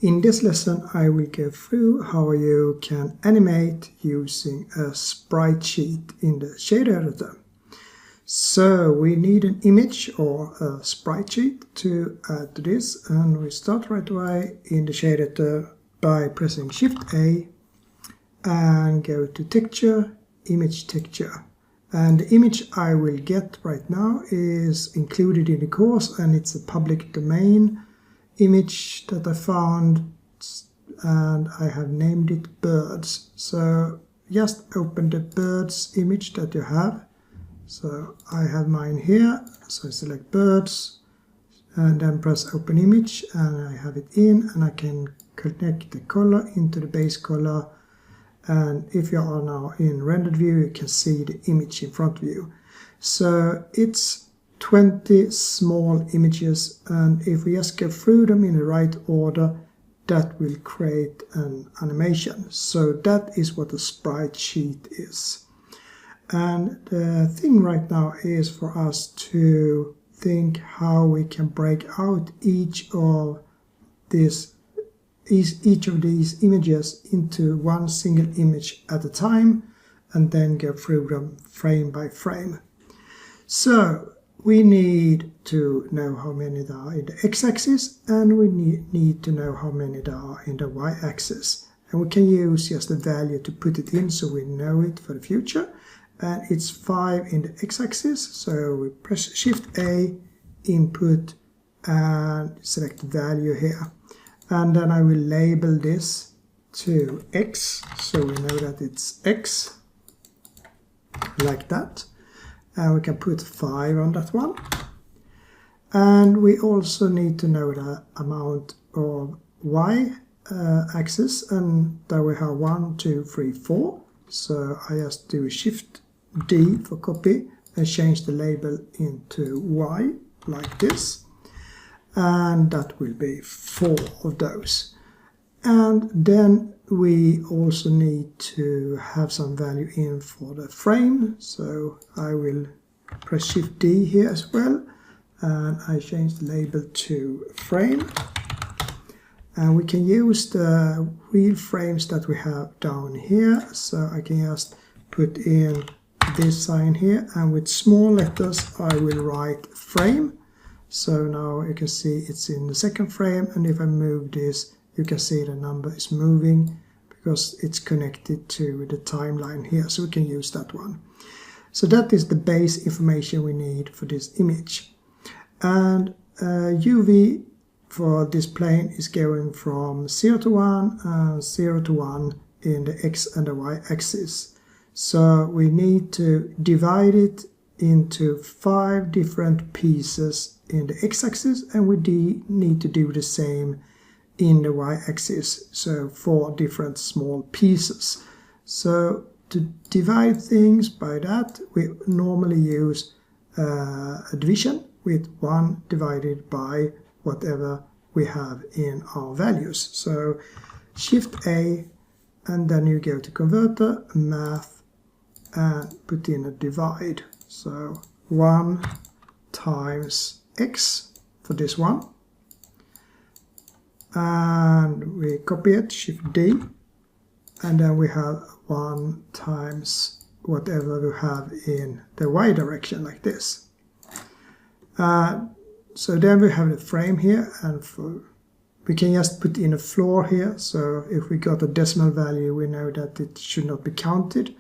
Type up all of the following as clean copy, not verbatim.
In this lesson I will go through how you can animate using a sprite sheet in the shader editor. So we need an image or a sprite sheet to add to this, and we start right away in the shader editor by pressing Shift A and go to Texture, Image Texture. And the image I will get right now is included in the course, and it's a public domain image that I found, and I have named it birds. So just open the birds image that you have. So I have mine here, so I select birds and then press open image, and I have it in, and I can connect the color into the base color. And if you are now in rendered view, you can see the image in front of you. So it's 20 small images, and if we just go through them in the right order, that will create an animation. So that is what a sprite sheet is. And the thing right now is for us to think how we can break out each of these images into one single image at a time, and then go through them frame by frame. So we need to know how many there are in the x-axis, and we need to know how many there are in the y-axis. And we can use just the value to put it in so we know it for the future. And it's 5 in the x-axis, so we press Shift A, input, and select the value here. And then I will label this to x, so we know that it's x, like that. And we can put 5 on that one. And we also need to know the amount of y axis, and there we have 1, 2, 3, 4. So I just do Shift D for copy and change the label into y, like this. And that will be 4 of those. And then we also need to have some value in for the frame, so I will press Shift D here as well, and I change the label to frame. And we can use the real frames that we have down here, so I can just put in this sign here, and with small letters I will write frame. So now you can see it's in the second frame, and if I move this, you can see the number is moving because it's connected to the timeline here, so we can use that one. So that is the base information we need for this image. And UV for this plane is going from 0 to 1 and 0 to 1 in the x and the y axis. So we need to divide it into 5 different pieces in the x-axis, and we need to do the same in the y-axis, so 4 different small pieces. So to divide things by that, we normally use a division with 1 divided by whatever we have in our values. So Shift A, and then you go to Converter, Math, and put in a divide. So 1 times x for this one. And we copy it, Shift D, and then we have 1 times whatever we have in the y direction, like this. So then we have the frame here, and we can just put in a floor here, so if we got a decimal value we know that it should not be counted.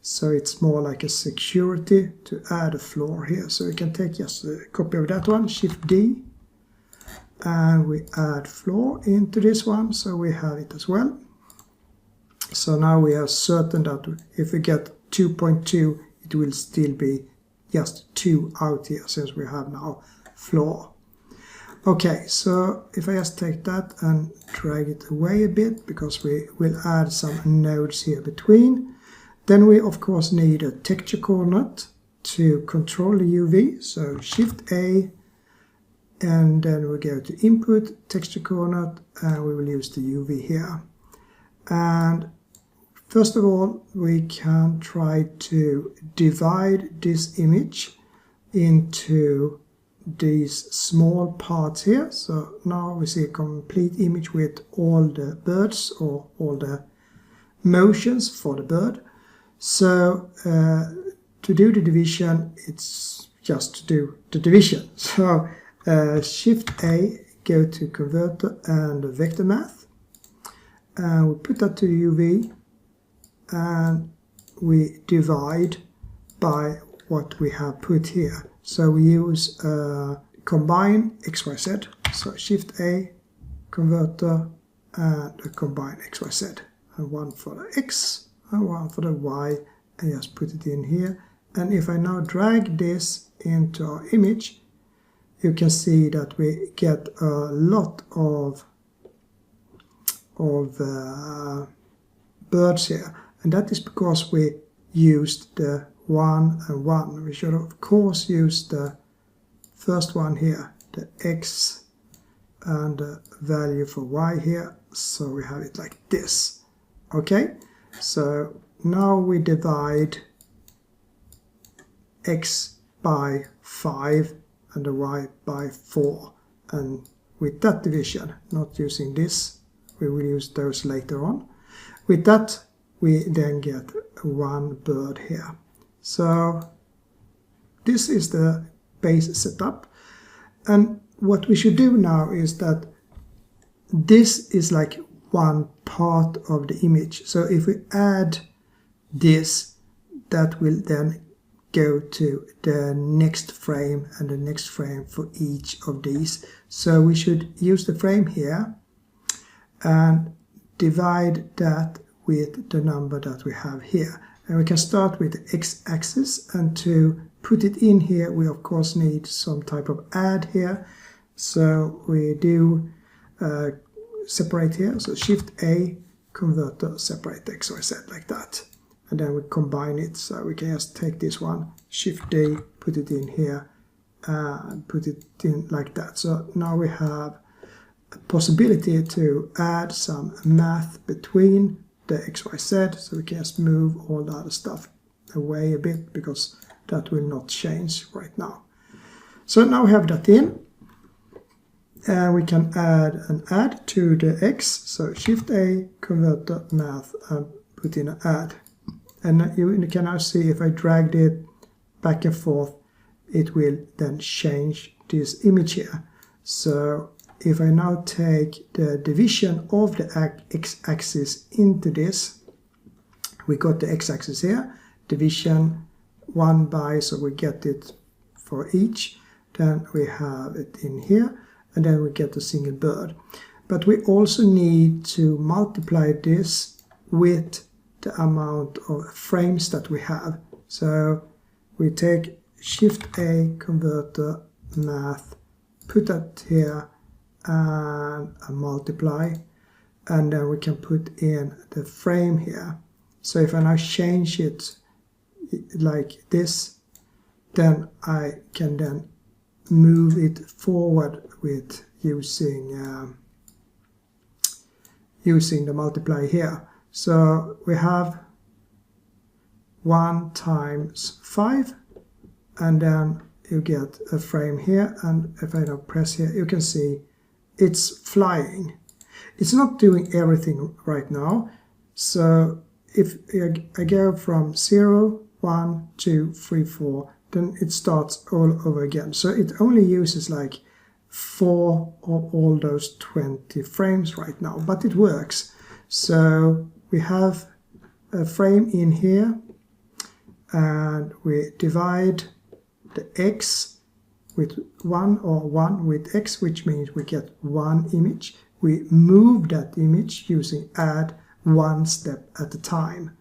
So it's more like a security to add a floor here. So we can take just a copy of that one, Shift D, and we add floor into this one, so we have it as well. So now we are certain that if we get 2.2, it will still be just 2 out here, since we have now floor. Okay, so if I just take that and drag it away a bit, because we will add some nodes here between, then we of course need a texture coordinate to control the UV. So Shift A, and then we go to Input, Texture Coordinate, and we will use the UV here. And first of all, we can try to divide this image into these small parts here. So now we see a complete image with all the birds or all the motions for the bird. So to do the division, it's just to do the division. So Shift A, go to Converter and Vector Math, and we put that to UV, and we divide by what we have put here. So we use combine XYZ. So Shift A, Converter, and a combine XYZ. And one for the X and one for the Y, and just put it in here. And if I now drag this into our image, you can see that we get a lot of birds here. And that is because we used the 1 and 1. We should of course use the first one here, the X, and the value for Y here. So we have it like this. Okay, so now we divide X by 5 and the Y by 4. And with that division, not using this, we will use those later on. With that, we then get one bird here. So this is the base setup. And what we should do now is that this is like one part of the image. So if we add this, that will then go to the next frame and the next frame for each of these. So we should use the frame here and divide that with the number that we have here. And we can start with the x-axis, and to put it in here we of course need some type of add here. So we do separate here, so Shift A, Converter, separate X, Y, Z like that. And then we combine it, so we can just take this one, Shift D, put it in here, and put it in like that. So now we have a possibility to add some math between the XYZ, so we can just move all the other stuff away a bit because that will not change right now. So now we have that in, and we can add an add to the X, so Shift A, Converter, Math, and put in an add. And you can now see if I dragged it back and forth, it will then change this image here. So if I now take the division of the x-axis into this, we got the x-axis here, division 1 by, so we get it for each, then we have it in here, and then we get a single bird. But we also need to multiply this with the amount of frames that we have. So we take Shift A, Converter, Math, put that here, and multiply, and then we can put in the frame here. So if I now change it like this, then I can then move it forward with using the multiply here. So we have 1 times 5, and then you get a frame here, and if I now press here, you can see it's flying. It's not doing everything right now. So if I go from 0, 1, 2, 3, 4, then it starts all over again. So it only uses like 4 of all those 20 frames right now, but it works. So we have a frame in here, and we divide the X with 1 or 1 with X, which means we get one image. We move that image using add one step at a time.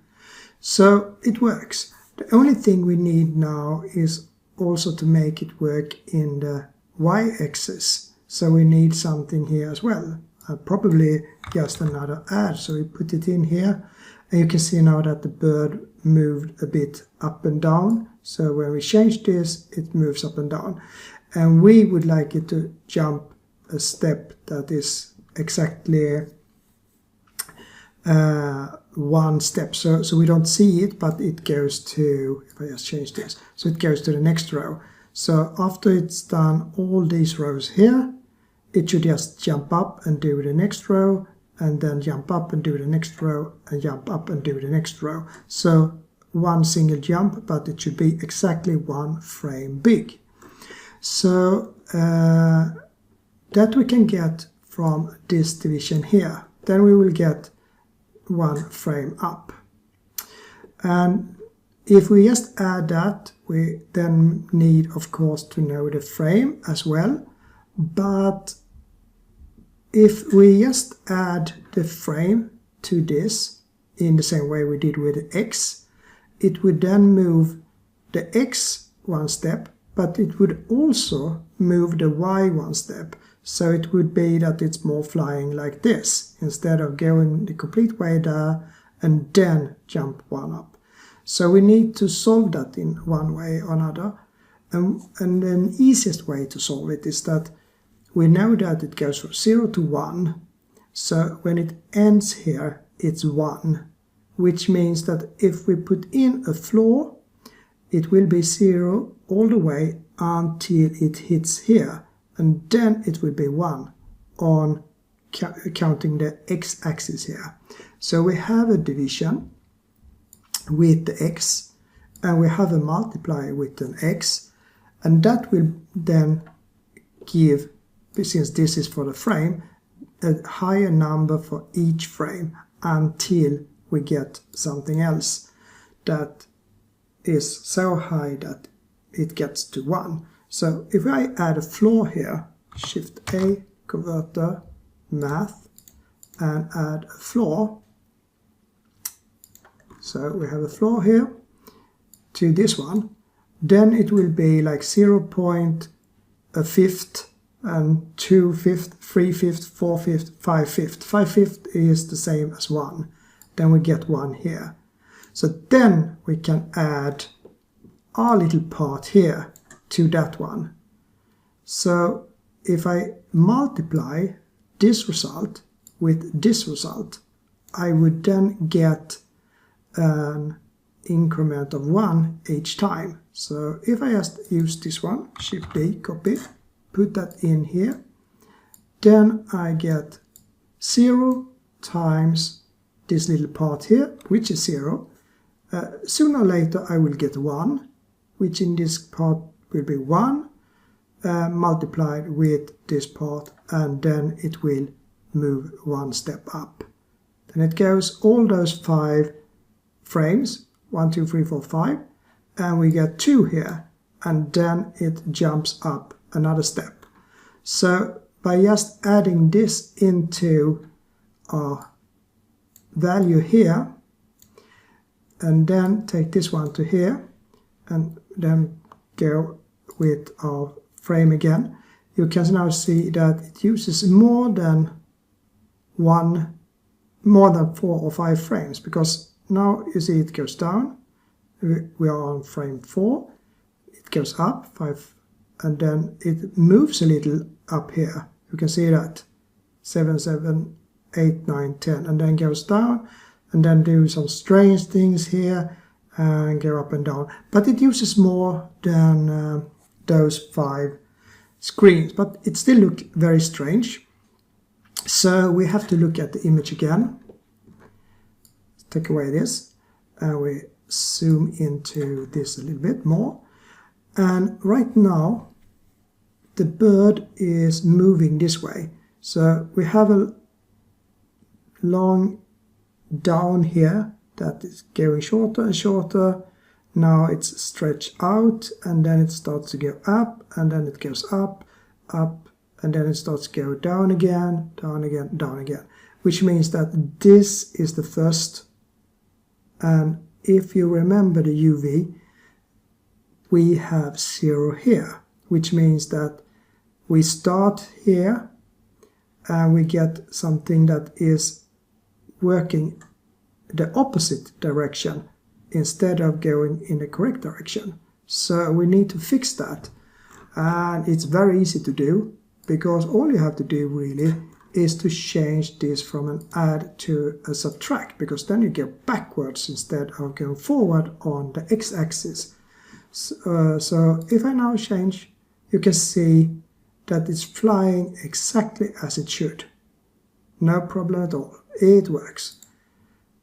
So it works. The only thing we need now is also to make it work in the y-axis. So we need something here as well. Probably just another add. So we put it in here, and you can see now that the bird moved a bit up and down. So when we change this, it moves up and down. And we would like it to jump a step that is exactly one step. So we don't see it, but it goes to, if I just change this, so it goes to the next row. So after it's done all these rows here, it should just jump up and do the next row, and then jump up and do the next row, and jump up and do the next row. So one single jump, but it should be exactly 1 frame big. So that we can get from this division here. Then we will get 1 frame up. And if we just add that, we then need, of course, to know the frame as well. But if we just add the frame to this in the same way we did with the X, it would then move the X 1 step, but it would also move the Y 1 step. So it would be that it's more flying like this, instead of going the complete way there and then jump 1 up. So we need to solve that in one way or another. And the easiest way to solve it is that we know that it goes from 0 to 1. So when it ends here, it's 1, which means that if we put in a floor, it will be 0 all the way until it hits here. And then it will be 1 on counting the x-axis here. So we have a division with the x, and we have a multiplier with an x, and that will then give, since this is for the frame, a higher number for each frame until we get something else that is so high that it gets to 1. So if I add a floor here, Shift A, converter, math, and add a floor. So we have a floor here to this one. Then it will be like 0.1 fifth and 2 fifths, 3 fifths, 4 fifths, 5 fifths. 5 fifths is the same as 1. Then we get 1 here. So then we can add our little part here to that one. So if I multiply this result with this result, I would then get an increment of 1 each time. So if I just use this one, Shift D, copy, put that in here, then I get 0 times this little part here, which is 0. Sooner or later I will get 1, which in this part will be 1 multiplied with this part, and then it will move 1 step up. Then it goes all those 5 frames, 1, 2, 3, 4, 5, and we get 2 here, and then it jumps up another step. So by just adding this into our value here, and then take this one to here, and then go with our frame again, you can now see that it uses more than 4 or 5 frames, because now you see it goes down, we are on frame 4, it goes up 5, and then it moves a little up here. You can see that 7, 7, 8, 9, 10, and then goes down, and then do some strange things here and go up and down. But it uses more than those 5 screens, but it still looks very strange. So we have to look at the image again. Take away this, and we zoom into this a little bit more. And right now, the bird is moving this way. So we have a long down here that is going shorter and shorter. Now it's stretched out, and then it starts to go up, and then it goes up, up, and then it starts to go down again, down again, down again. Which means that this is the first. And if you remember the UV, we have 0 here, which means that we start here and we get something that is working the opposite direction instead of going in the correct direction. So we need to fix that, and it's very easy to do, because all you have to do really is to change this from an add to a subtract, because then you go backwards instead of going forward on the x-axis. So if I now change, you can see that it's flying exactly as it should. No problem at all. It works.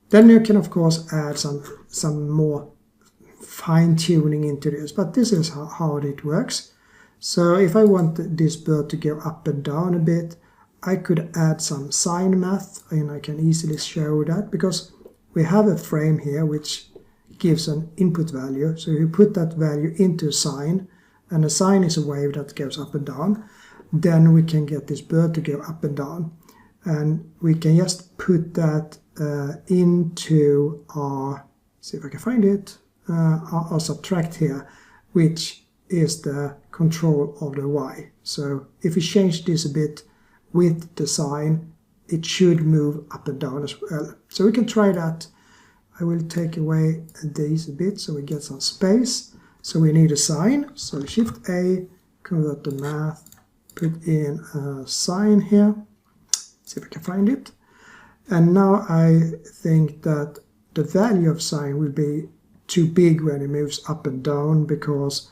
Then you can of course add some more fine-tuning into this, but this is how it works. So if I want this bird to go up and down a bit, I could add some sign math, and I can easily show that because we have a frame here which gives an input value. So you put that value into a sine, and a sine is a wave that goes up and down. Then we can get this bird to go up and down, and we can just put that into our, see if I can find it, our subtract here, which is the control of the y. So if we change this a bit with the sign, it should move up and down as well. So we can try that. I will take away these a bit so we get some space. So we need a sign. So Shift A, convert the math, put in a sign here. See if I can find it. And now I think that the value of sign will be too big when it moves up and down, because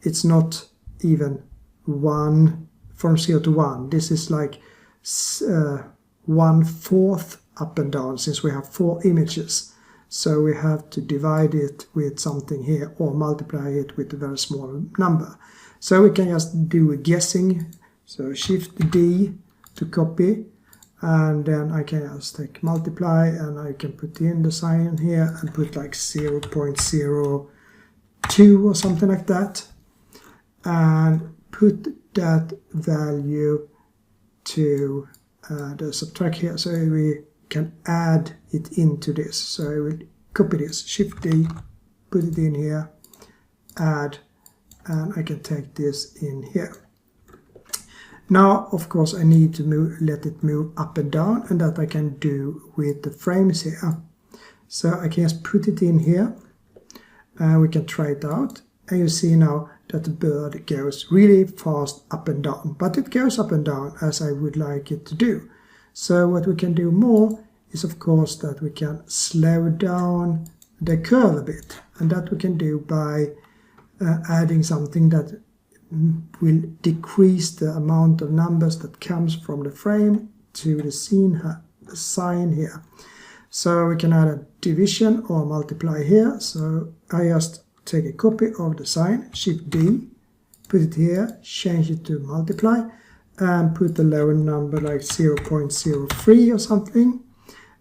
it's not even 1 from 0 to 1. This is like 1/4 up and down, since we have 4 images. So we have to divide it with something here or multiply it with a very small number. So we can just do a guessing. So Shift D to copy, and then I can just take multiply, and I can put in the sign here and put like 0.02 or something like that, and put that value to the subtract here, so we can add it into this. So I will copy this, Shift D, put it in here, add, and I can take this in here. Now, of course, I need to let it move up and down, and that I can do with the frames here. So I can just put it in here, and we can try it out. And you see now that the bird goes really fast up and down, but it goes up and down as I would like it to do. So what we can do more is, of course, that we can slow down the curve a bit, and that we can do by adding something that will decrease the amount of numbers that comes from the frame to the sign here. So we can add a division or multiply here. So I just take a copy of the sign, Shift D, put it here, change it to multiply, and put the lower number like 0.03 or something,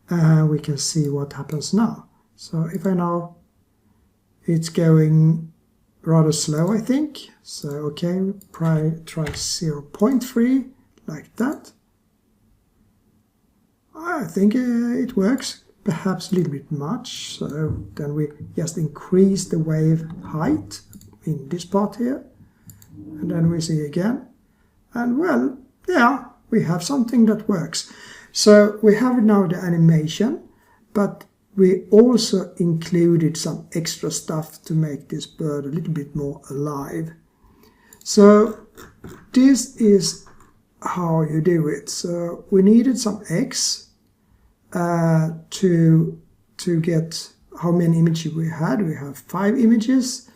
and we can see what happens now. So if I now, it's going rather slow, I think. So okay, try 0.3 like that. I think it works, perhaps a little bit much. So then we just increase the wave height in this part here, and then we see again, and well, yeah, we have something that works. So we have now the animation, but we also included some extra stuff to make this bird a little bit more alive. So this is how you do it. So we needed some X to get how many images we had. We have 5 images.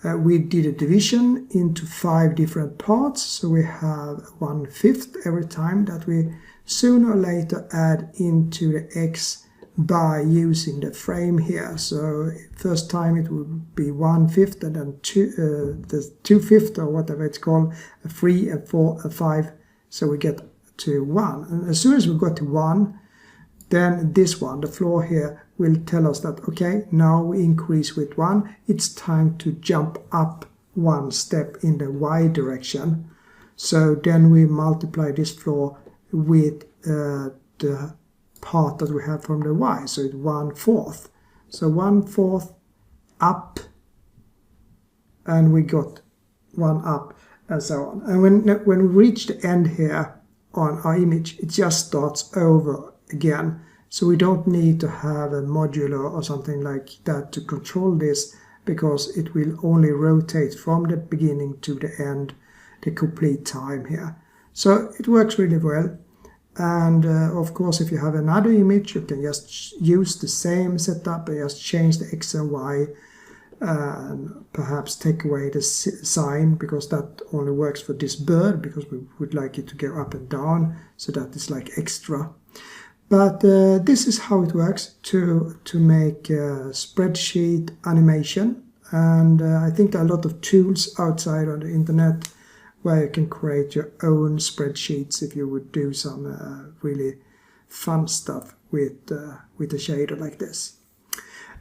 We did a division into 5 different parts, so we have 1/5 every time that we sooner or later add into the X by using the frame here. So first time it would be 1/5, and then the 2/5 or whatever it's called, a 3, a 4, a 5, so we get to 1. And as soon as we got to 1, then this one, the floor here, will tell us that, okay, now we increase with 1, it's time to jump up 1 step in the Y direction. So then we multiply this floor with the part that we have from the Y, so it's 1/4. So 1/4 up, and we got 1 up, and so on. And when we reach the end here on our image, it just starts over again. So we don't need to have a modular or something like that to control this, because it will only rotate from the beginning to the end, the complete time here. So it works really well. And of course, if you have another image, you can just use the same setup and just change the X and Y. and perhaps take away the sign, because that only works for this bird, because we would like it to go up and down, so that is like extra. But this is how it works to make a spreadsheet animation. And I think there are a lot of tools outside on the internet where you can create your own spreadsheets if you would do some really fun stuff with a shader like this.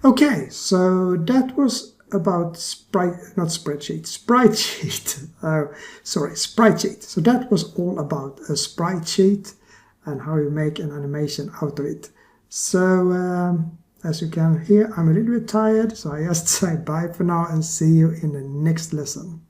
Okay, so that was about Sprite sheet. Sprite sheet. So that was all about a Sprite sheet and how you make an animation out of it. So as you can hear, I'm a little bit tired, so I just say bye for now and see you in the next lesson.